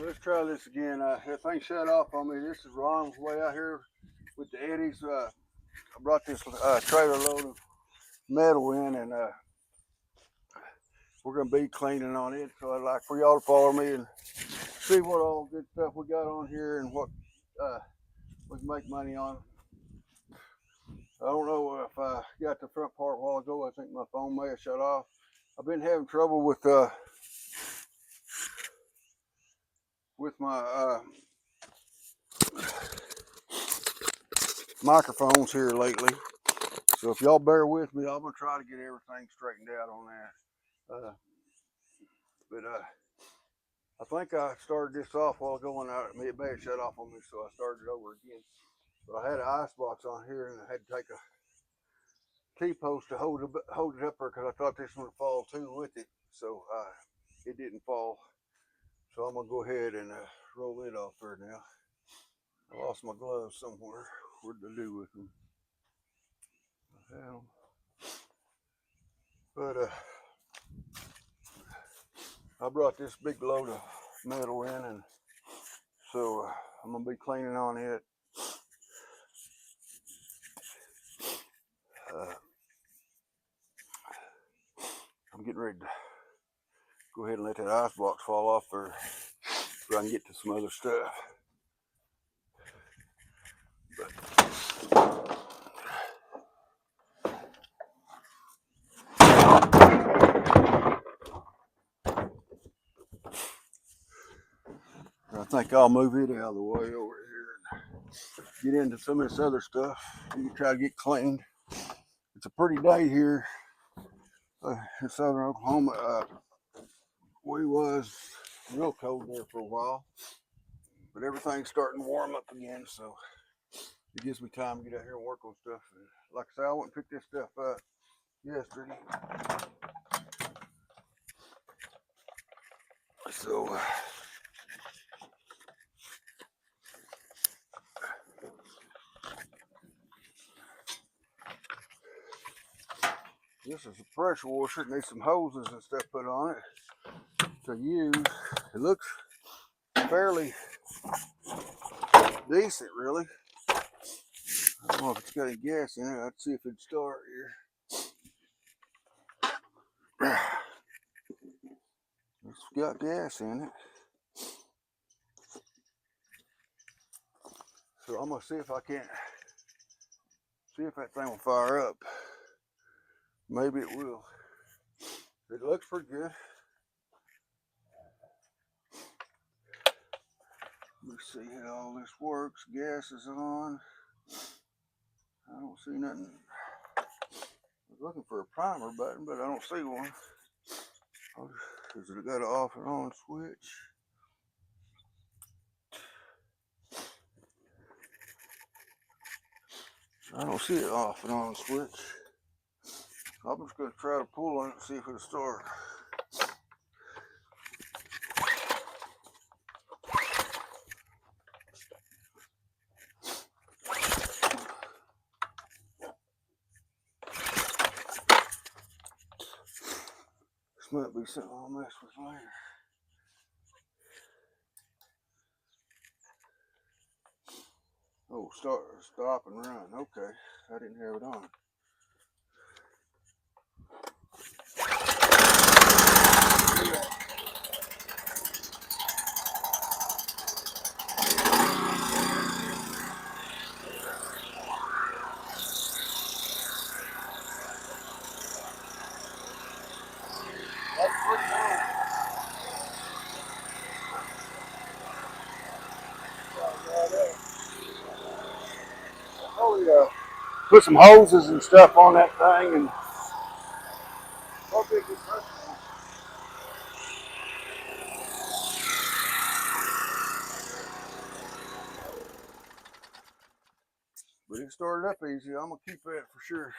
Let's try this again. That thing shut off on me. This is Ron's way out here with the eddies. I brought this trailer load of metal in, and we're gonna be cleaning on it. So I'd like for y'all to follow me and see what all good stuff we got on here and what we can make money on. I don't know if I got the front part a while ago. I think my phone may have shut off. I've been having trouble with my microphones here lately. So if y'all bear with me, I'm gonna try to get everything straightened out on that. But I think I started this off while ago when it may have shut off on me, so I started it over again. But I had an ice box on here, and I had to take a T-post to hold it up there because I thought this one would fall too with it. So it didn't fall. So I'm gonna go ahead and roll it off there now. I lost my gloves somewhere. What did I do with them? I had them. But I brought this big load of metal in, and so I'm gonna be cleaning on it. I'm getting ready to go ahead and let that ice box fall off there so I can get to some other stuff. I think I'll move it out of the way over here and get into some of this other stuff. You can try to get cleaned. It's a pretty day here in southern Oklahoma. We was real cold there for a while, but everything's starting to warm up again, so it gives me time to get out here and work on stuff. And like I said, I went and picked this stuff up yesterday. So this is a pressure washer. It needs some hoses and stuff put on it to use. It looks fairly decent, really. I don't know if it's got any gas in it. Let's see if it'd start here. It's got gas in it. So I'm gonna see if I can't see if that thing will fire up. Maybe it will. It looks pretty good. Let me see how all this works. Gas is on. I don't see nothing. I was looking for a primer button, but I don't see one. Has it got an off and on switch? I don't see it off and on switch. I'm just going to try to pull on it and see if it'll start. This might be something I'll mess with later. Oh, stop and run. Okay, I didn't have it on. Oh yeah. Put some hoses and stuff on that thing, and but it started up easy. I'm gonna keep that for sure.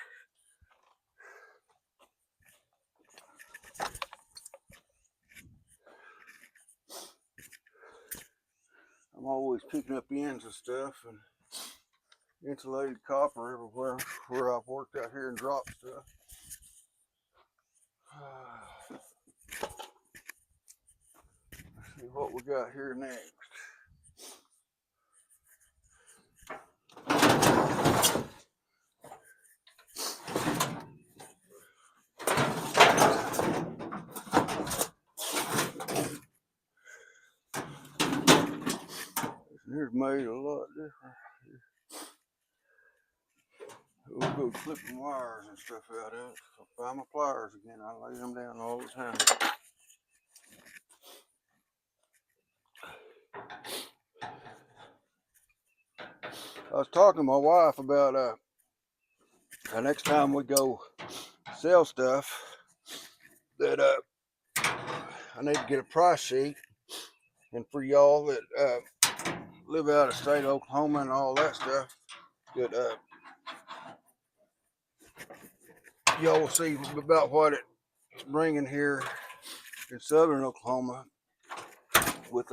I'm always picking up ends of stuff and insulated copper everywhere where I've worked out here and dropped stuff. See what we got here next. Here's made a lot different. We'll go clipping wires and stuff out of it. I'll find my pliers again. I lay them down all the time. I was talking to my wife about the next time we go sell stuff that I need to get a price sheet, and for y'all that live out of state of Oklahoma and all that stuff, that y'all will see about what it's bringing here in southern Oklahoma with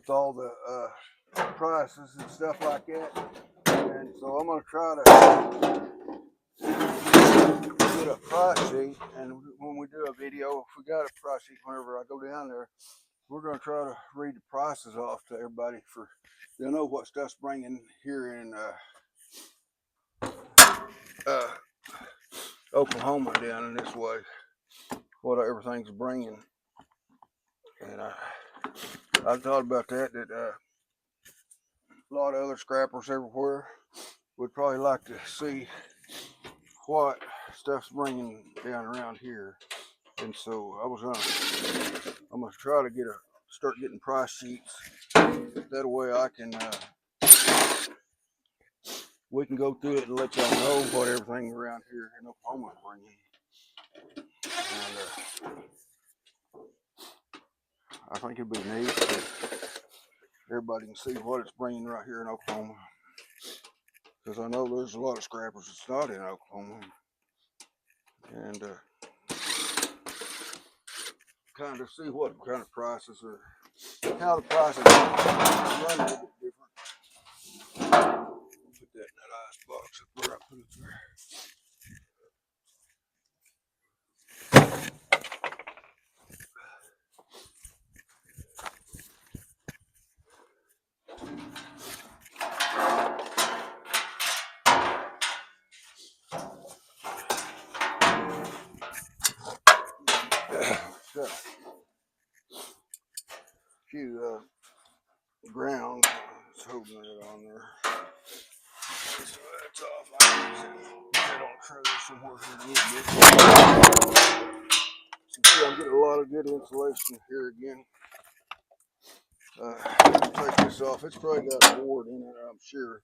all the prices and stuff like that. And so I'm gonna try to get a price sheet, and when we do a video, if we got a price sheet, whenever I go down there, we're gonna try to read the prices off to everybody, for they'll know what stuff's bringing here in Oklahoma down in this way, what everything's bringing. And I thought about that a lot of other scrappers everywhere would probably like to see what stuff's bringing down around here. And so I'm gonna try to start getting price sheets. That way I can we can go through it and let y'all know what everything around here in Oklahoma is bringing. And I think it'd be neat that everybody can see what it's bringing right here in Oklahoma, because I know there's a lot of scrappers that's not in Oklahoma, and kind of see what kind of prices are, how the prices run a little bit different. Put that in that ice box up where I put it there. Got a few ground is holding it on there. So that's off. I use it on a trailer somewhere here a little bit. See, I'm getting a lot of good insulation here again. Take this off. It's probably got a board in it, I'm sure.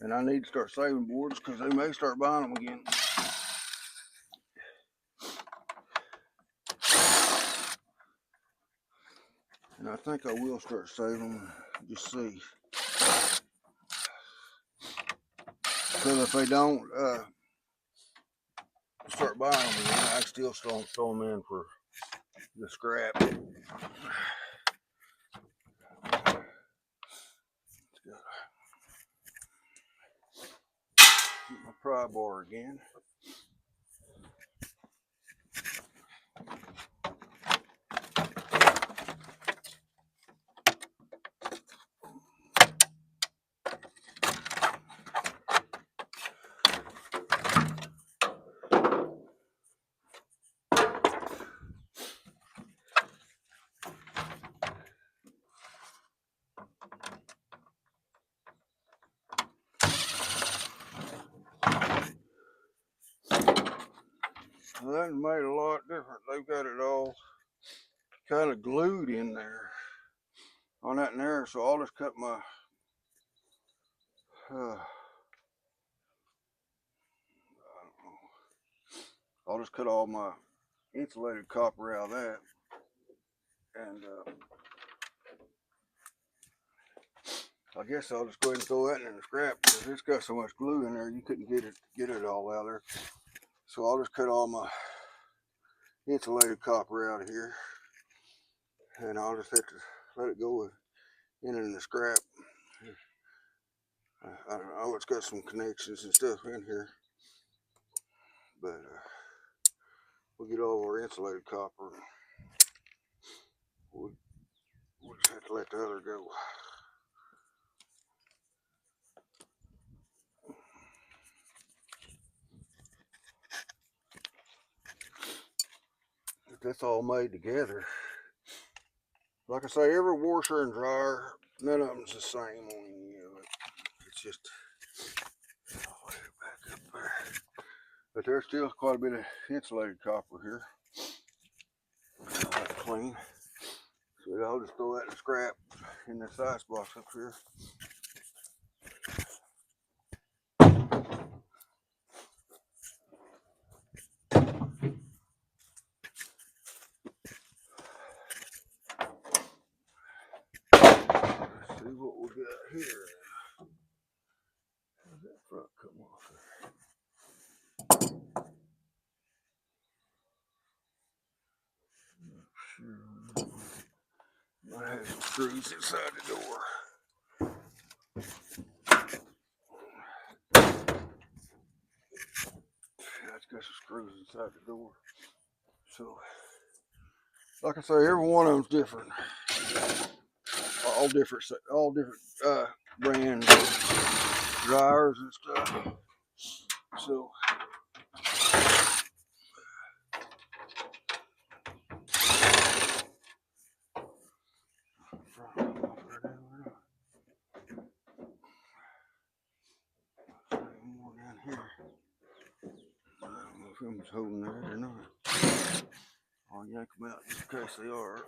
And I need to start saving boards, because they may start buying them again. And I think I will start saving them, just see. Because if they don't start buying them again, I still throw them in for the scrap. Let's get my pry bar again. Well, that made a lot different. They've got it all kind of glued in there on that and there. So I'll just cut my I'll just cut all my insulated copper out of that, and I guess I'll just go ahead and throw that in the scrap, because it's got so much glue in there you couldn't get it all out of there. So I'll just cut all my insulated copper out of here, and I'll just have to let it go in the scrap. I don't know, it's got some connections and stuff in here. But we'll get all our insulated copper. We'll just have to let the other go. If that's all made together, like I say, every washer and dryer, none of them's the same on any of it. It's just back up there. But there's still quite a bit of insulated copper here. That's clean. So I'll just throw that in scrap in this ice box up here. Let's see what we got here. How's that front come off there? Not sure. Might have some screws inside the door. That's got some screws inside the door. So, like I say, every one of them's different. All different brands of dryers and stuff. So, more down here. I don't know if I'm holding that or not. I'll yank them out just in case they are.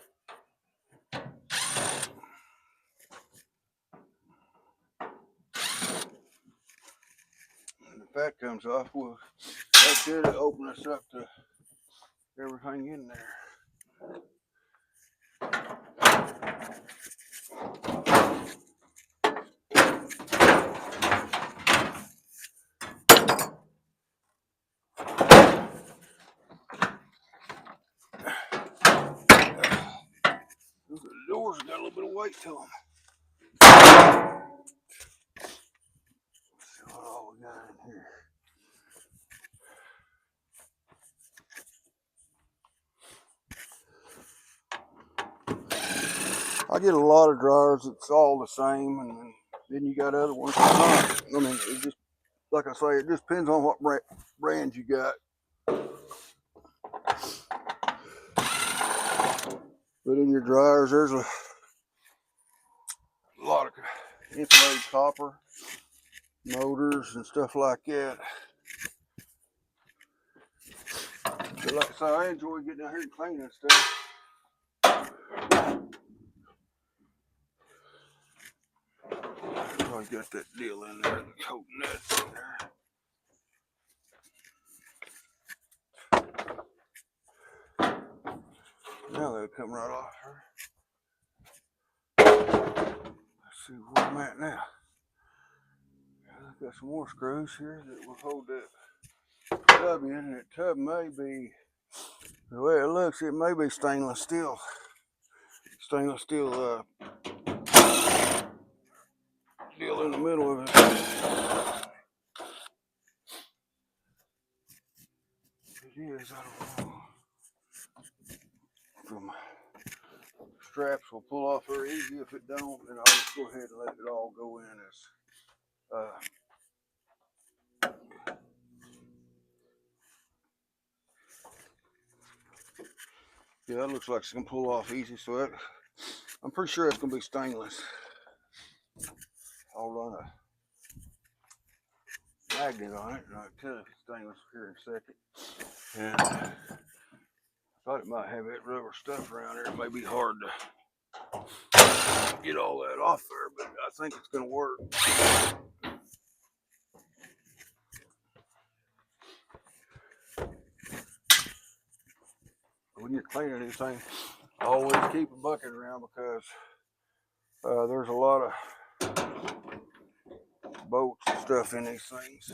And if that comes off, well, that should open us up to everything in there. The doors got a little bit of weight to them. Let's see what all we got in here. I get a lot of dryers that's all the same, and then you got other ones that's not. I mean, it just, like I say, it just depends on what brand you got. But in your dryers, there's a lot of insulated copper, motors, and stuff like that. So like I say, I enjoy getting out here and cleaning stuff. I got that deal in there, coating that in there. Now they'll come right off her. Let's see where I'm at now. I've got some more screws here that will hold that tub in, and that tub may be, the way it looks, it may be stainless steel. Stainless steel deal in the middle of it. It is, I don't know. From straps will pull off very easy. If it don't, then I'll just go ahead and let it all go in as yeah, that looks like it's gonna pull off easy. So that, I'm pretty sure it's gonna be stainless. I'll run a magnet on it, and I'll tell you if it's stainless here in a second. And I thought it might have that rubber stuff around there. It may be hard to get all that off there, but I think it's gonna work. When you're cleaning anything, always keep a bucket around, because there's a lot of bolts and stuff in these things.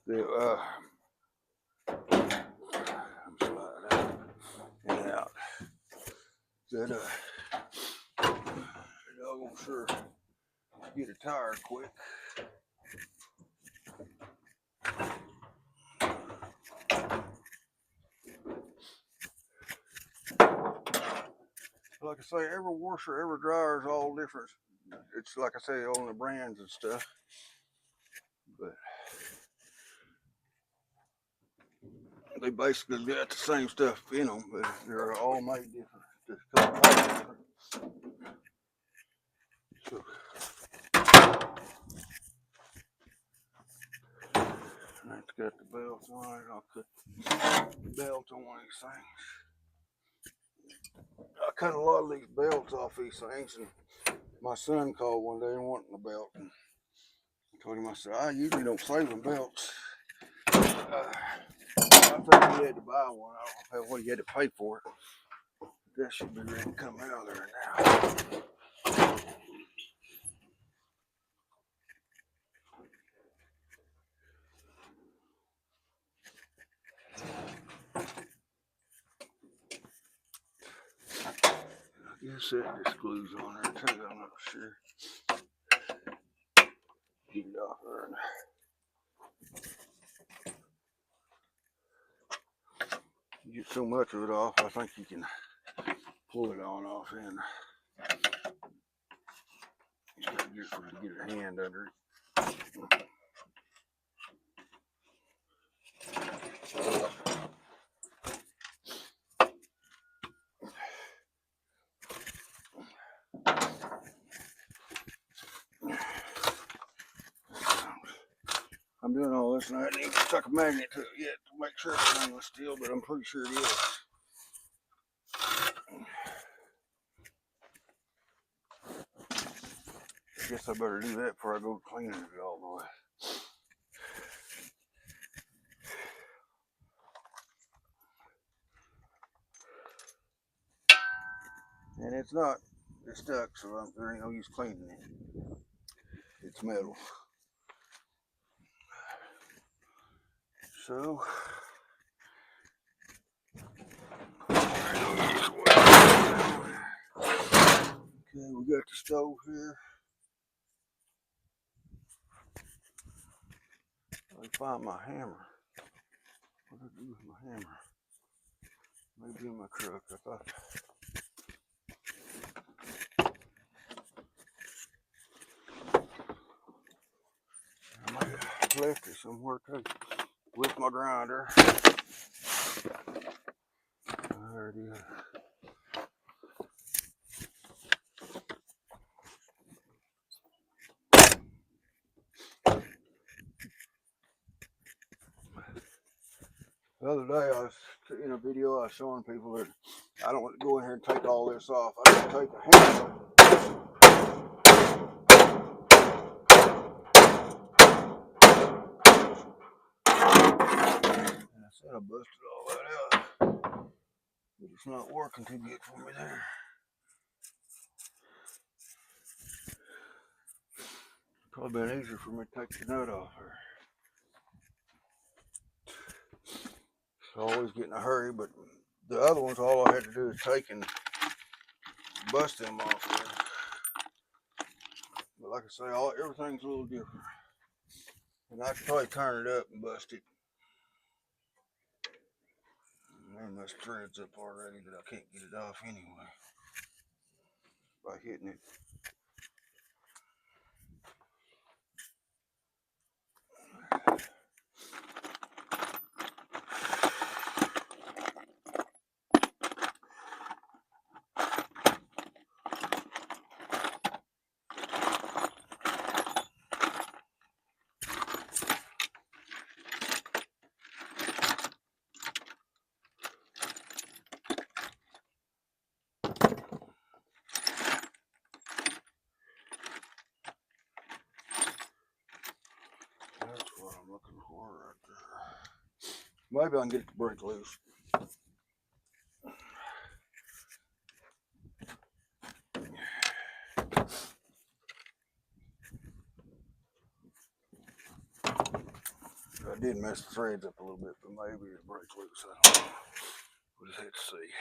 I'm sliding out and out. That I'm sure get a tire quick. like I say, every washer, every dryer is all different. It's like I say, on the brands and stuff. But they basically got the same stuff in them, but they're all made different. Just different. So, that's got the belts on it. I'll cut the belt on one of these things. I cut a lot of these belts off these things, and my son called one day wanting a belt. And I told him, I said, I usually don't save them belts. I think he had to buy one. I don't know what he had to pay for it. That should be ready to come out of there now. I guess that just glues on there too. I'm not sure. Get it off there. You get so much of it off, I think you can pull it on off in. You just gotta get a hand under it. I'm doing all this and I haven't even stuck a magnet to it yet to make sure everything was still, but I'm pretty sure it is. I guess I better do that before I go cleaning it all the way. And it's stuck, so there ain't no use cleaning it. It's metal. So, okay, we got the stove here. Let me find my hammer. What did I do with my hammer? Maybe in my truck. I thought. I might have left it somewhere too. With my grinder. There it is. The other day I was in a video I was showing people that I don't want to go in here and take all this off. I just take a hammer. And I said I busted all that out. But it's not working too good for me there. Probably been easier for me to take the nut off her. So I always get in a hurry, but the other ones, all I had to do is take and bust them off there. But like I say, everything's a little different. And I could probably turn it up and bust it. And there's threads up already that I can't get it off anyway by hitting it. That's what I'm looking for right there. Maybe I can get it to break loose. I did mess the threads up a little bit, but maybe it'll break loose. I don't know. We'll just have to see.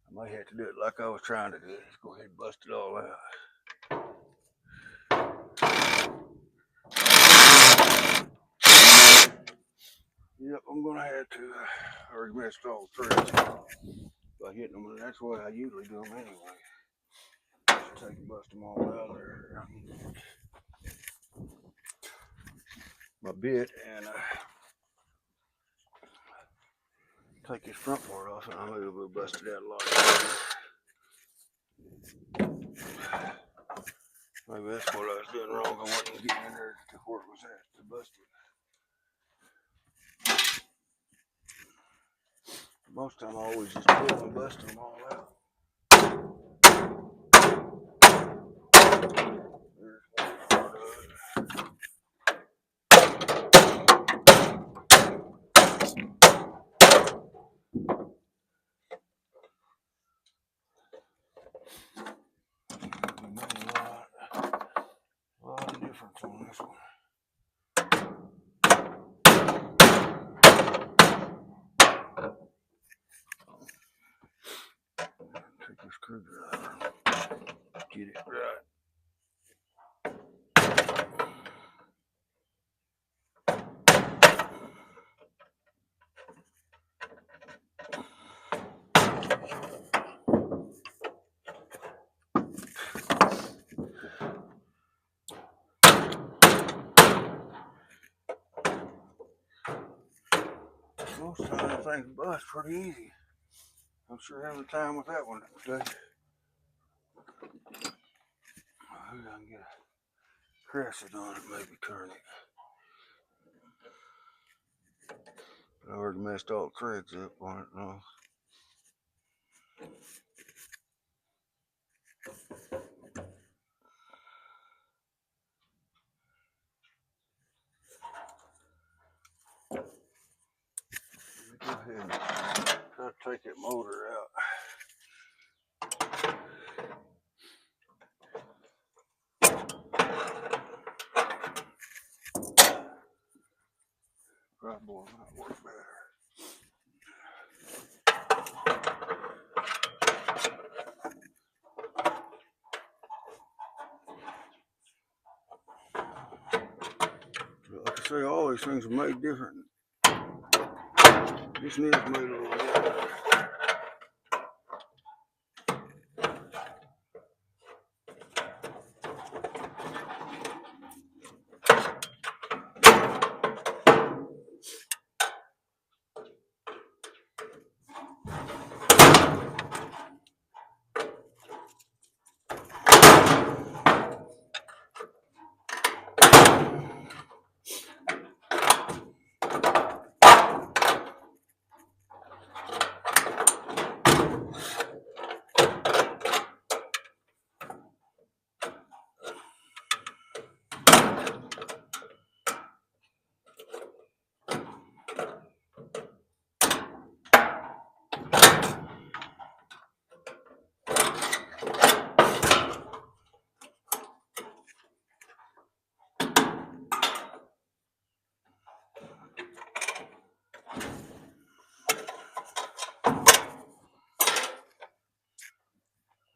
I might have to do it like I was trying to do it. Let's go ahead and bust it all out. Yep, I'm gonna have to. I already messed all the threads up. by hitting them, and that's the way I usually do them anyway. Just take and bust them all out of there. My bit and take this front part off, and I'm able to bust it out a lot. Maybe that's what I was doing wrong. I wasn't getting in there to where it was at to bust it. Most of the time, I always just pull and bust them all out. There's one part of it. A lot of difference on this one. Take this screwdriver, get it right. Most of the time, things bust pretty easy. I'm sure having a time with that one today. Maybe I can get a crescent on it, maybe turn it. But I already messed all the threads up on it now. Go ahead and try to take that motor out. Dry board might work better. Like I say, all these things are made different. This one is made a little different.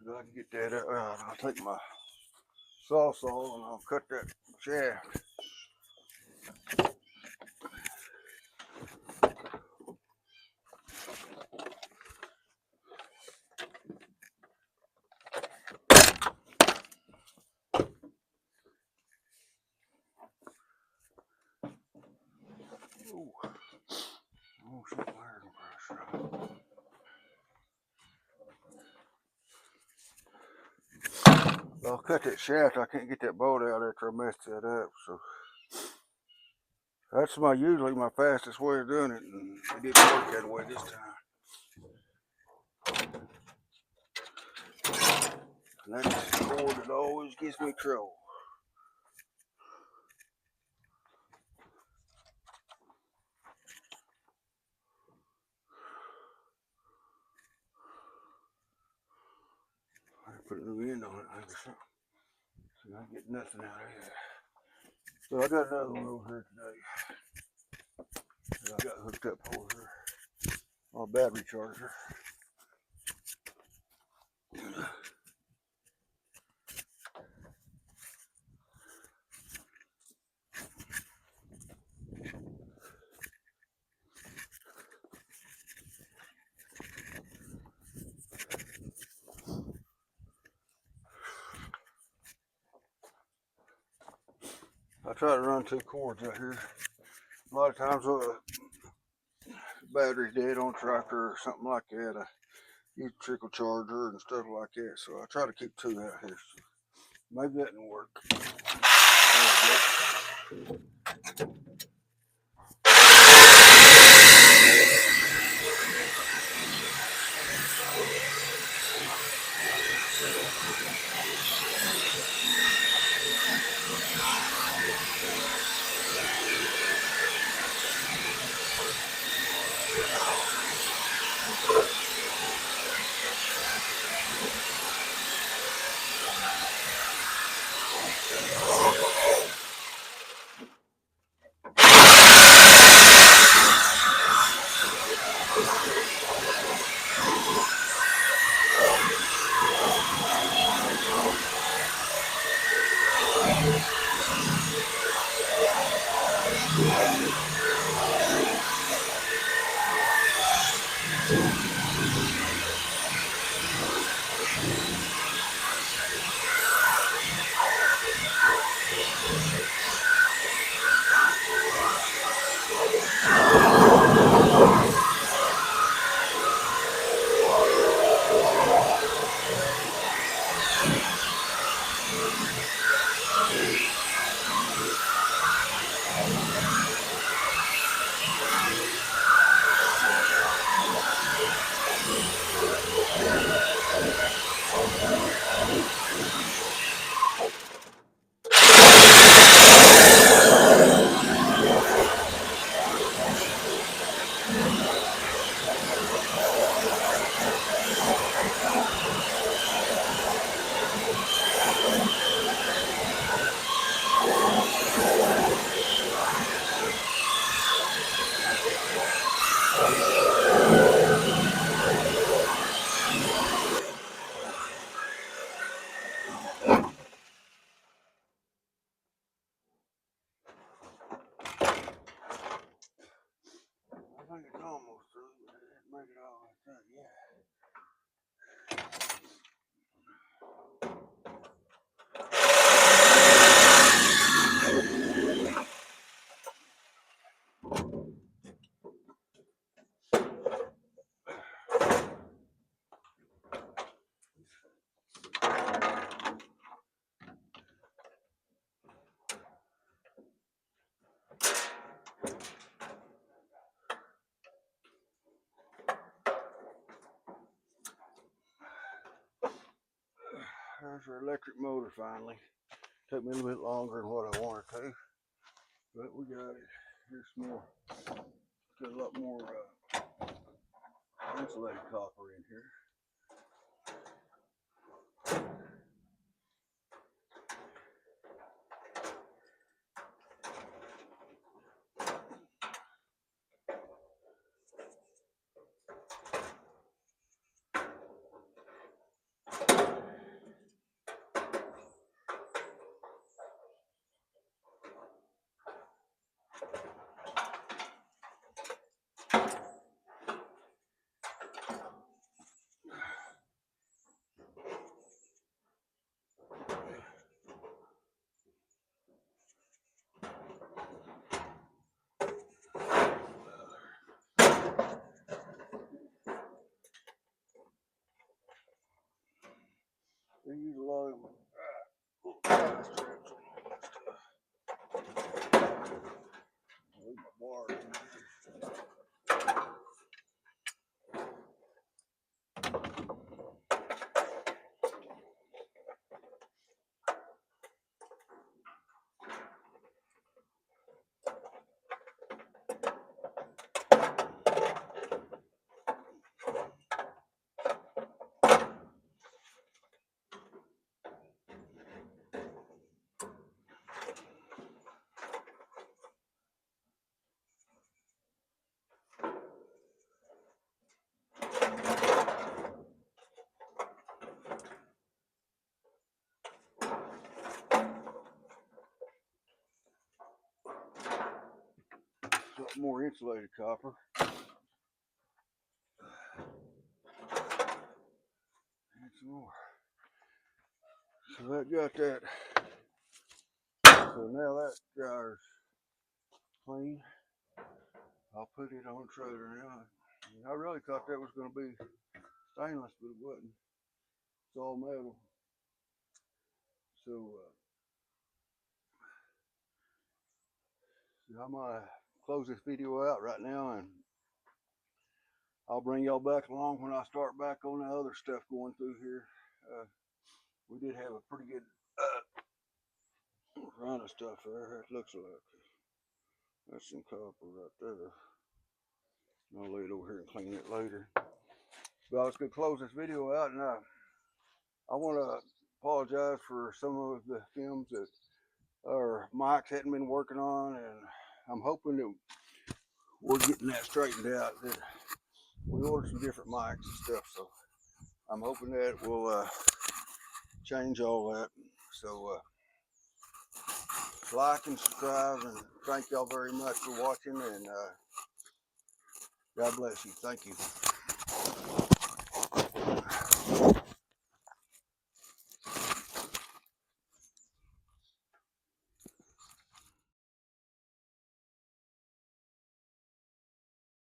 If I can get that out, I'll take my saw and I'll cut that shaft. Ooh. Oh, shit, my air compressor. I'll cut that shaft. I can't get that bolt out after I messed that up. So that's usually my fastest way of doing it, and it didn't work that way this time. And that's the cord that always gives me trouble. I put a new end on it. I guess. So I get nothing out of here. So I got another one over here today. That I got hooked up over here on a battery charger. I try to run 2 cords out here. A lot of times battery's dead on a tractor or something like that. I use a trickle charger and stuff like that. So I try to keep 2 out here. So maybe that didn't work. I think it's almost through, but it didn't make it all the way through yet. There's our electric motor finally. Took me a little bit longer than what I wanted to, but we got it. Here's some more. Got a lot more insulated copper in here. They use a lot of little tie strips on all that stuff. Leave my wires in there. Some more insulated copper. And some more. So that got that So now that dryer's clean. I'll put it on the trailer now. I really thought that was going to be stainless, but it wasn't. It's all metal. So I'm gonna close this video out right now, and I'll bring y'all back along when I start back on the other stuff going through here. We did have a pretty good run of stuff there. It looks like that's some copper right there. I'll lay it over here and clean it later. But I was gonna close this video out, and I want to apologize for some of the films that our mics hadn't been working on, and I'm hoping that we're getting that straightened out. That we ordered some different mics and stuff, so I'm hoping that will change all that. So like and subscribe, and thank y'all very much for watching, and God bless you. Thank you.